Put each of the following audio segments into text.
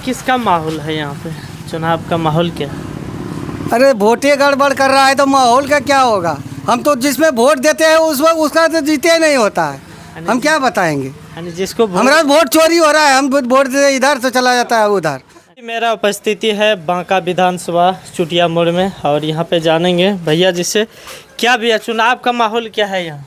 किसका माहौल है यहाँ पे? चुनाव का माहौल क्या है? अरे वोटे गड़बड़ कर रहा है तो माहौल का क्या होगा। हम तो जिसमें वोट देते हैं उस वक्त उसका तो जीते नहीं होता है। हम क्या बताएंगे। यानी जिसको हमारा वोट चोरी हो रहा है, हम वोट दे इधर तो चला जाता है उधर। मेरा उपस्थिति है बांका विधानसभा चुटिया मोड़ में और यहाँ पे जानेंगे भैया जिससे क्या भैया चुनाव का माहौल क्या है यहाँ?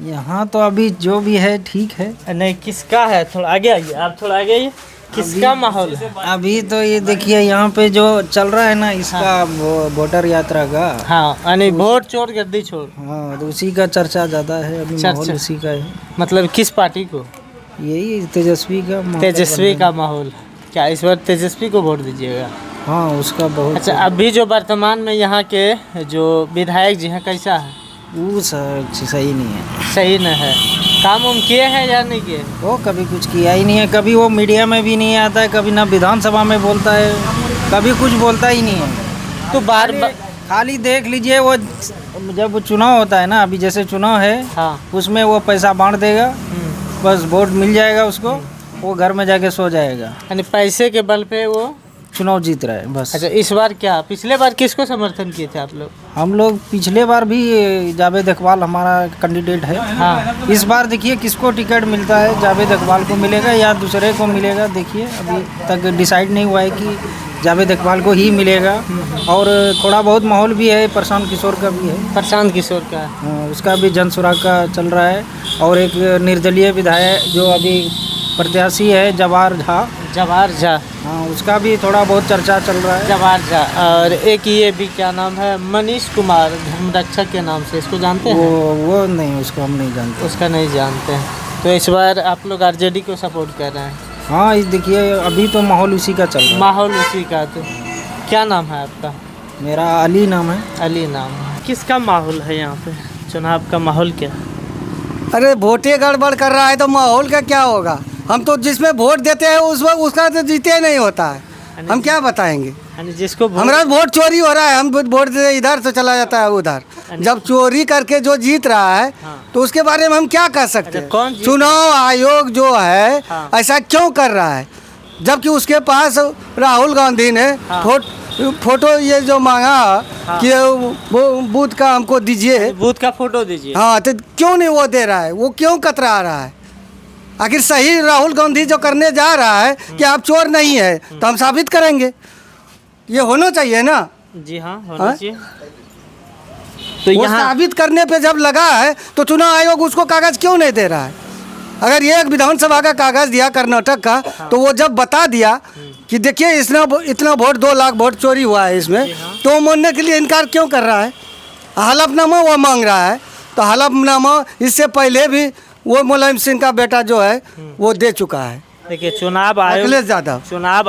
यहाँ तो अभी जो भी है ठीक है। नहीं किसका है? थोड़ा आगे आइए, आप थोड़ा आगे आइए। किसका माहौल है अभी तो ये देखिए यहाँ पे जो चल रहा है ना इसका वो वोटर यात्रा का। हाँ यानी वोट चोर गद्दी चोर। हाँ तो उसी का चर्चा ज़्यादा है अभी, माहौल चर्चा। उसी का है। मतलब किस पार्टी को? यही तेजस्वी का माहौल तेजस्वी बन का माहौल। क्या इस बार तेजस्वी को वोट दीजिएगा? रहा है। हाँ उसका बहुत। अच्छा अभी जो वर्तमान में यहाँ के जो विधायक जी हैं कैसा है? वो सही नहीं है। सही न है। काम उम किए हैं या नहीं किए? वो कभी कुछ किया ही नहीं है, कभी वो मीडिया में भी नहीं आता है, कभी ना विधानसभा में बोलता है, कभी कुछ बोलता ही नहीं है। तो बार खाली देख लीजिए वो जब चुनाव होता है ना, अभी जैसे चुनाव है हाँ उसमें वो पैसा बांट देगा, बस वोट मिल जाएगा उसको, वो घर में जाके सो जाएगा। यानी पैसे के बल पे वो चुनाव जीत रहा है बस। अच्छा इस बार क्या, पिछले बार किसको समर्थन किए थे आप लोग? हम लोग पिछले बार भी जावेद इकबाल हमारा कैंडिडेट है। हाँ इस बार देखिए किसको टिकट मिलता है, जावेद इकबाल को मिलेगा या दूसरे को मिलेगा। देखिए अभी तक डिसाइड नहीं हुआ है कि जावेद इकबाल को ही मिलेगा। और थोड़ा बहुत माहौल भी है, प्रशांत किशोर का भी है। प्रशांत किशोर का है। हाँ, उसका भी जन सुराग का चल रहा है। और एक निर्दलीय विधायक जो अभी प्रत्याशी है जवाहर झा, जवाहर झा। हाँ उसका भी थोड़ा बहुत चर्चा चल रहा है। जवाहर झा और एक ये भी क्या नाम है, मनीष कुमार धर्मरक्षक के नाम से, इसको जानते हैं? वो नहीं, उसको हम नहीं जानते। उसका नहीं जानते हैं। तो इस बार आप लोग आरजेडी को सपोर्ट कर रहे हैं? हाँ इस देखिए अभी तो माहौल उसी का चल रहा है। माहौल उसी का। तो क्या नाम है आपका? मेरा अली नाम है। अली नाम है। किसका माहौल है यहाँ पे? चुनाव का माहौल क्या है? अरे वोटे गड़बड़ कर रहा है तो माहौल का क्या होगा। हम तो जिसमें वोट देते हैं उस वक्त उसका तो जीते नहीं होता है। हम क्या बताएंगे। यानी जिसको हमारा वोट चोरी हो रहा है, हम वोट दे इधर तो चला जाता है उधर। जब चोरी करके जो जीत रहा है तो उसके बारे में हम क्या कह सकते हैं। कौन जीत? चुनाव आयोग जो है हाँ। ऐसा क्यों कर रहा है, जबकि उसके पास राहुल गांधी ने फोटो ये जो मांगा कि वो बूथ का हमको दीजिए, बूथ का फोटो दीजिए। हाँ तो क्यों नहीं वो दे रहा है, वो क्यों कतरा रहा है। आखिर सही राहुल गांधी जो करने जा रहा है कि आप चोर नहीं है तो हम साबित करेंगे, ये होना चाहिए ना। जी हाँ होना चाहिए। तो तो वो यहाँ साबित करने पे जब लगा है तो चुनाव आयोग उसको कागज क्यों नहीं दे रहा है। अगर ये एक विधानसभा का कागज दिया कर्नाटक का, तो वो जब बता दिया कि देखिए इतना वोट 2 लाख वोट चोरी हुआ है इसमें, तो वो मानने के लिए इनकार क्यों कर रहा है। हलफनामा वो मांग रहा है, तो हलफनामा इससे पहले भी वो मुलायम सिंह का बेटा जो है वो दे चुका है। देखिए चुनाव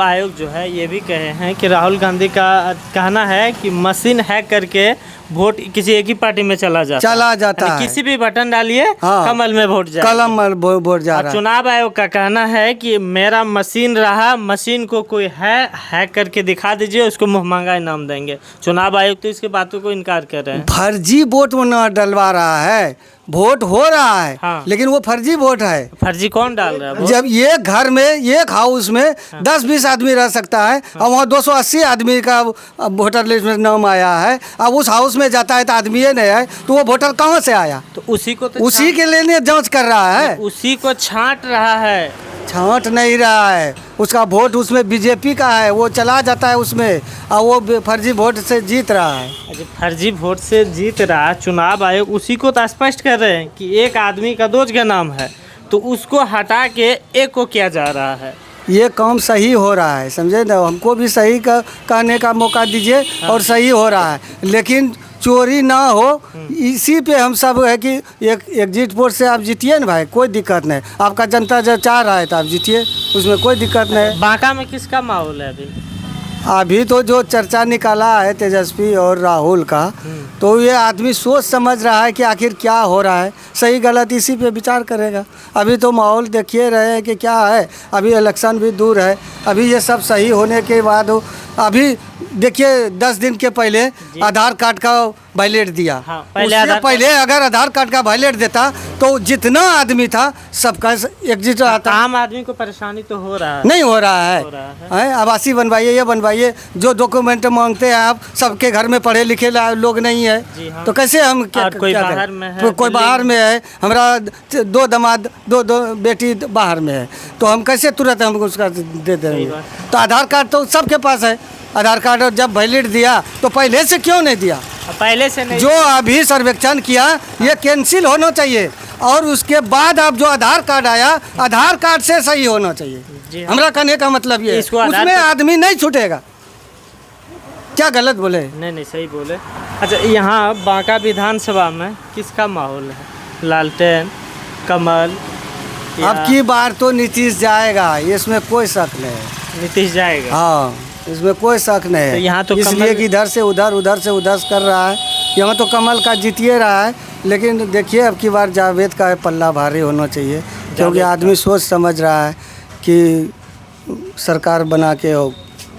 आयोग जो है ये भी कहे हैं कि राहुल गांधी का कहना है कि मशीन हैक करके वोट किसी एक ही पार्टी में चला जाता है। किसी भी बटन डालिए हाँ, कमल में वोट जाएगा। कलम में वोट जा रहा है। चुनाव आयोग का कहना है कि मेरा मशीन रहा, मशीन को कोई हैक करके दिखा दीजिए, उसको मुहमंगा इनाम देंगे। चुनाव आयोग तो इसके बातों को इनकार कर रहे हैं। फर्जी वोट वो न डलवा रहा है, वोट हो रहा है हाँ। लेकिन वो फर्जी वोट है। फर्जी कौन डाल रहा है? जब ये घर में एक हाउस में 10-20 आदमी रह सकता है और वहाँ 280 आदमी का वोटर लिस्ट में नाम आया है, अब उस हाउस में जाता है तो आदमी नहीं है, तो वो वोटर कहाँ से आया। तो उसी को तो उसी के लिए जांच कर रहा है, उसी को छांट रहा है। छांट नहीं रहा है, उसका वोट उसमें बीजेपी का है, वो चला जाता है उसमें और वो फर्जी वोट से जीत रहा है। अच्छा फर्जी वोट से जीत रहा। चुनाव आयोग उसी को तो स्पष्ट कर रहे हैं कि एक आदमी का 2 जगह नाम है, तो उसको हटा के एक को किया जा रहा है। ये काम सही हो रहा है, समझे ना। हमको भी सही कहने का मौका दीजिए और सही हो रहा है, लेकिन चोरी ना हो इसी पे हम सब है कि एक एग्जिट पोल से आप जीतिए ना भाई, कोई दिक्कत नहीं। आपका जनता जो चाह रहा है तो आप जीतिए, उसमें कोई दिक्कत नहीं। बांका में किसका माहौल है अभी तो जो चर्चा निकाला है तेजस्वी और राहुल का, तो ये आदमी सोच समझ रहा है कि आखिर क्या हो रहा है, सही गलत इसी पे विचार करेगा। अभी तो माहौल देखिए रहे हैं कि क्या है, अभी इलेक्शन भी दूर है। अभी ये सब सही होने के बाद अभी देखिए 10 दिन के पहले आधार कार्ड का वायलेट दिया। हाँ, पहले अगर आधार कार्ड का वायलेट देता तो जितना आदमी था सबका एग्जिट आता। आम आदमी को परेशानी तो हो रहा है, नहीं हो रहा है, है? आवासीय बनवाइए, ये बनवाइए, जो डॉक्यूमेंट मांगते हैं आप, सबके घर में पढ़े लिखे लोग नहीं है। हाँ। तो कैसे हम कोई बाहर में है, कोई बाहर में है, हमारा 2 दामाद 2 बेटी बाहर में है, तो हम कैसे तुरंत हम उसका दे देंगे? तो आधार कार्ड तो सबके पास है। आधार कार्ड जब वैलिड दिया तो पहले से क्यों नहीं दिया? पहले से नहीं। जो अभी सर्वेक्षण किया ये कैंसिल होना चाहिए, और उसके बाद अब जो आधार कार्ड आया आधार कार्ड से सही होना चाहिए। हमारा कहने का मतलब ये उसमें आदमी नहीं छूटेगा। क्या गलत बोले? नहीं सही बोले। अच्छा, यहाँ बांका विधानसभा में किसका माहौल है? लालटेन, कमल? अब की बार तो नीतीश जाएगा, इसमें कोई शक नहीं। नीतीश जाएगा? हाँ, इसमें कोई शक नहीं है। तो यहाँ तो इसलिए कि इधर से उधर, उधर से उधर कर रहा है। यहाँ तो कमल का जीतिए रहा है, लेकिन देखिए अब की बार जावेद का पल्ला भारी होना चाहिए, क्योंकि आदमी सोच समझ रहा है कि सरकार बना के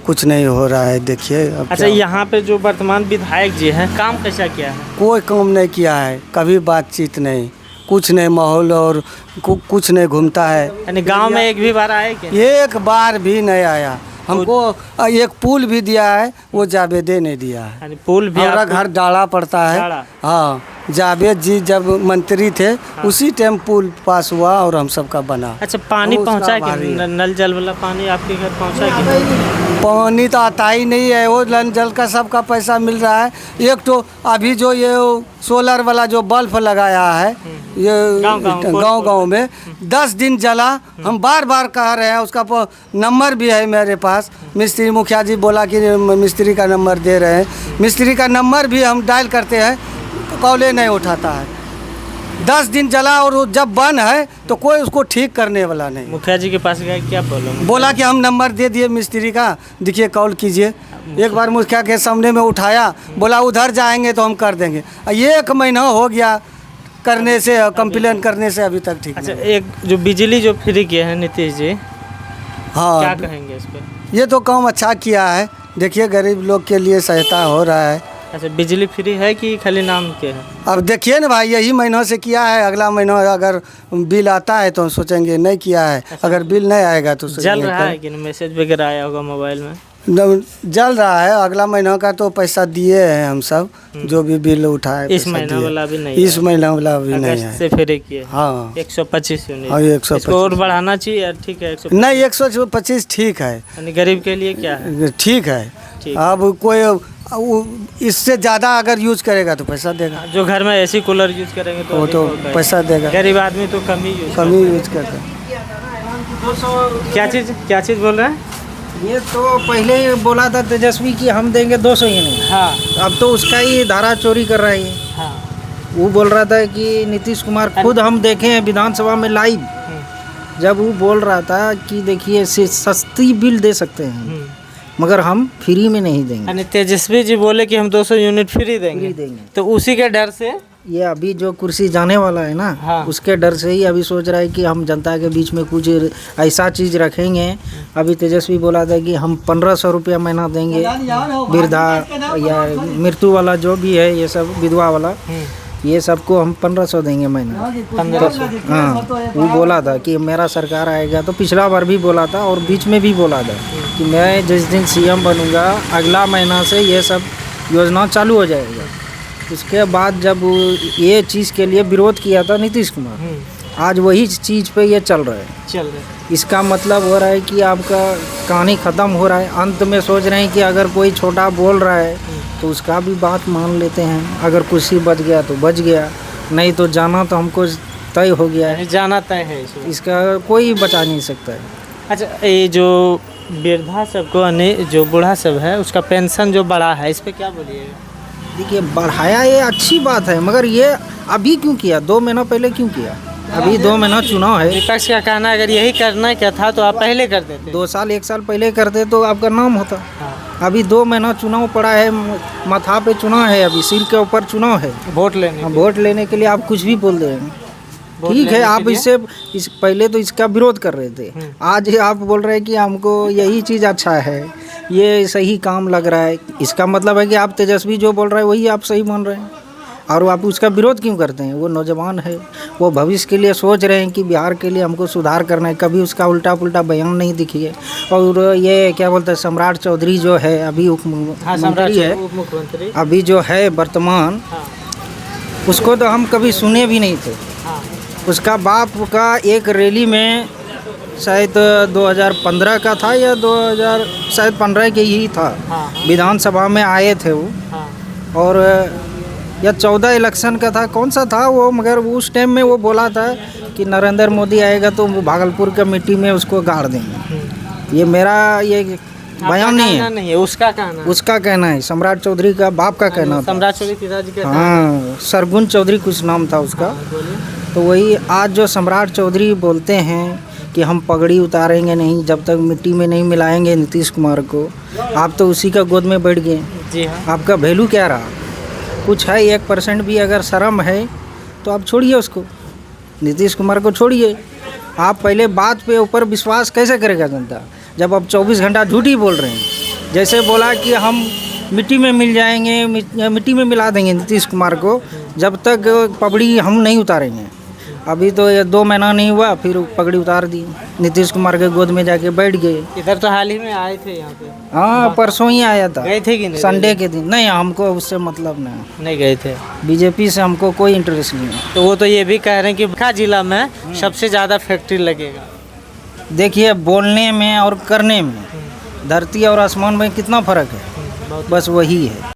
कुछ नहीं हो रहा है। देखिए अब। अच्छा, यहाँ पे जो वर्तमान विधायक जी हैं काम कैसा किया है? कोई काम नहीं किया है, कभी बातचीत नहीं, कुछ नहीं, माहौल और कुछ नहीं घूमता है। यानी गांव में एक भी बार आए क्या? एक बार भी नहीं आया। हमको एक पुल भी दिया है, वो जावेदे ने दिया है। यानी पुल भी हमारा घर डाला पड़ता है। हाँ, जावेद जी जब मंत्री थे उसी टाइम पुल पास हुआ और हम सबका बना। अच्छा, पानी पहुँचा कि नल जल वाला पानी आपके घर पहुँचा कि? पानी तो आता ही नहीं है, वो नल जल का सबका पैसा मिल रहा है। एक तो अभी जो ये सोलर वाला जो बल्ब लगाया है ये गांव में 10 दिन जला। हम बार बार कह रहे हैं, उसका नंबर भी है मेरे पास। मिस्त्री मुखिया जी बोला कि मिस्त्री का नंबर दे रहे हैं, मिस्त्री का नंबर भी हम डायल करते हैं तो कॉले नहीं उठाता है। 10 दिन जला और जब बंद है तो कोई उसको ठीक करने वाला नहीं। मुखिया जी के पास गए, क्या बोला कि हम नंबर दे दिए मिस्त्री का, देखिए कॉल कीजिए। एक बार मुखिया के सामने में उठाया, बोला उधर जाएंगे तो हम कर देंगे। 1 महीना हो गया करने से, कंप्लेन करने से अभी तक ठीक। अच्छा, एक जो बिजली जो फ्री किए हैं नीतीश जी, हाँ क्या कहेंगे इस पे? ये तो काम अच्छा किया है। देखिए गरीब लोग के लिए सहायता हो रहा है। अच्छा, बिजली फ्री है कि खाली नाम के है? अब देखिए ना भाई, यही महीनों से किया है, अगला महीना अगर बिल आता है तो हम सोचेंगे नहीं किया है। अच्छा, अगर बिल नहीं आएगा तो जल रहा है कि मैसेज वगैरह आया होगा मोबाइल में? जल रहा है। अगला महीना का तो पैसा दिए हैं हम सब, जो भी बिल उठाए। इस महीना वाला भी नहीं? इस महीना वाला भी नहीं है। से फ्री किए? हाँ, 125 यूनिट। हाँ, 125 और बढ़ाना चाहिए? ठीक है, 125 नहीं, 125 ठीक है। यानी गरीब के लिए क्या है? ठीक है। अब कोई इससे ज़्यादा अगर यूज करेगा तो पैसा देगा। जो घर में एसी कूलर यूज करेंगे तो वो तो पैसा देगा। गरीब आदमी तो कम ही यूज करता है। क्या चीज़ बोल रहे हैं? ये तो पहले ही बोला था तेजस्वी कि हम देंगे 200 यूनिट। हाँ, अब तो उसका ही धारा चोरी कर रहा है। हाँ, वो बोल रहा था कि नीतीश कुमार खुद हम देखे हैं विधानसभा में लाइव, जब वो बोल रहा था कि देखिए सस्ती बिल दे सकते हैं मगर हम फ्री में नहीं देंगे। तेजस्वी जी बोले कि हम 200 यूनिट फ्री देंगे, तो उसी के डर से ये अभी जो कुर्सी जाने वाला है ना, हाँ। उसके डर से ही अभी सोच रहा है कि हम जनता के बीच में कुछ ऐसा चीज़ रखेंगे। अभी तेजस्वी बोला था कि हम 1500 रुपया महीना देंगे वृद्धा या मृत्यु वाला जो भी है, ये सब विधवा वाला, ये सबको हम 1500 देंगे महीना। 1500? हाँ, वो बोला था कि मेरा सरकार आएगा, तो पिछला बार भी बोला था और बीच में भी बोला था कि मैं जिस दिन CM बनूंगा अगला महीना से ये सब योजना चालू हो जाएगा। उसके बाद जब ये चीज़ के लिए विरोध किया था नीतीश कुमार, आज वही चीज़ पे ये चल रहा है। इसका मतलब हो रहा है कि आपका कहानी ख़त्म हो रहा है। अंत में सोच रहे हैं कि अगर कोई छोटा बोल रहा है तो उसका भी बात मान लेते हैं। अगर कुर्सी बच गया तो बच गया, नहीं तो जाना तो हमको तय हो गया है। जाना तय है, इसका कोई बचा नहीं सकता है। अच्छा, ये जो वृद्धा सबको, जो बूढ़ा सब है, उसका पेंशन जो बढ़ा है, इस पर क्या बोलिएगा? देखिए, बढ़ाया ये अच्छी बात है, मगर ये अभी क्यों किया? 2 महीना पहले क्यों किया? अभी 2 महीना चुनाव है। विपक्ष का कहना है अगर यही करना क्या था तो आप पहले कर देते। 2 साल 1 साल पहले करते तो आपका नाम होता। हाँ। अभी 2 महीना चुनाव पड़ा है, माथा पे चुनाव है, अभी सिर के ऊपर चुनाव है। वोट लेने के लिए आप कुछ भी बोल देंगे। ठीक है, आप इस पहले तो इसका विरोध कर रहे थे, आज आप बोल रहे हैं कि हमको यही चीज़ अच्छा है, ये सही काम लग रहा है। इसका मतलब है कि आप तेजस्वी जो बोल रहे हैं वही आप सही मान रहे हैं, और आप उसका विरोध क्यों करते हैं? वो नौजवान है, वो भविष्य के लिए सोच रहे हैं कि बिहार के लिए हमको सुधार करना है। कभी उसका उल्टा पुल्टा बयान नहीं दिखी है। और ये क्या बोलते हैं, सम्राट चौधरी जो है अभी उप मुख्यमंत्री अभी जो है वर्तमान, उसको तो हम कभी सुने भी नहीं थे। उसका बाप का एक रैली में शायद 2015 का था या 2000 शायद 15 के ही था, विधानसभा में आए थे वो, और या 14 इलेक्शन का था, कौन सा था वो, मगर उस टाइम में वो बोला था कि नरेंद्र मोदी आएगा तो वो भागलपुर का मिट्टी में उसको गाड़ देंगे। ये मेरा ये बयान नहीं है, उसका कहना है, सम्राट चौधरी का बाप का कहना था। सम्राट चौधरी पिताजी का, हाँ, सरगुन चौधरी कुछ नाम था उसका। तो वही आज जो सम्राट चौधरी बोलते हैं कि हम पगड़ी उतारेंगे नहीं जब तक मिट्टी में नहीं मिलाएंगे नीतीश कुमार को, आप तो उसी का गोद में बैठ गए। जी हाँ। आपका वैल्यू क्या रहा? कुछ है 1% भी अगर शर्म है तो आप छोड़िए उसको, नीतीश कुमार को छोड़िए। आप पहले बात पे ऊपर विश्वास कैसे करेगा जनता जब आप 24 घंटा झूठ ही बोल रहे हैं? जैसे बोला कि हम मिट्टी में मिल जाएंगे, मिट्टी में मिला देंगे नीतीश कुमार को जब तक पगड़ी हम नहीं उतारेंगे। अभी तो ये 2 महीना नहीं हुआ फिर पगड़ी उतार दी, नीतीश कुमार के गोद में जाके बैठ गए। इधर तो हाल ही में आए थे यहाँ पे। हाँ, परसों ही आया था। गए थे कि नहीं? संडे के दिन। नहीं, हमको उससे मतलब नहीं गए थे। बीजेपी से हमको कोई इंटरेस्ट नहीं है। तो वो तो ये भी कह रहे हैं कि बांका जिला में सबसे ज़्यादा फैक्ट्री लगेगा। देखिए, बोलने में और करने में धरती और आसमान में कितना फ़र्क है, बस वही है।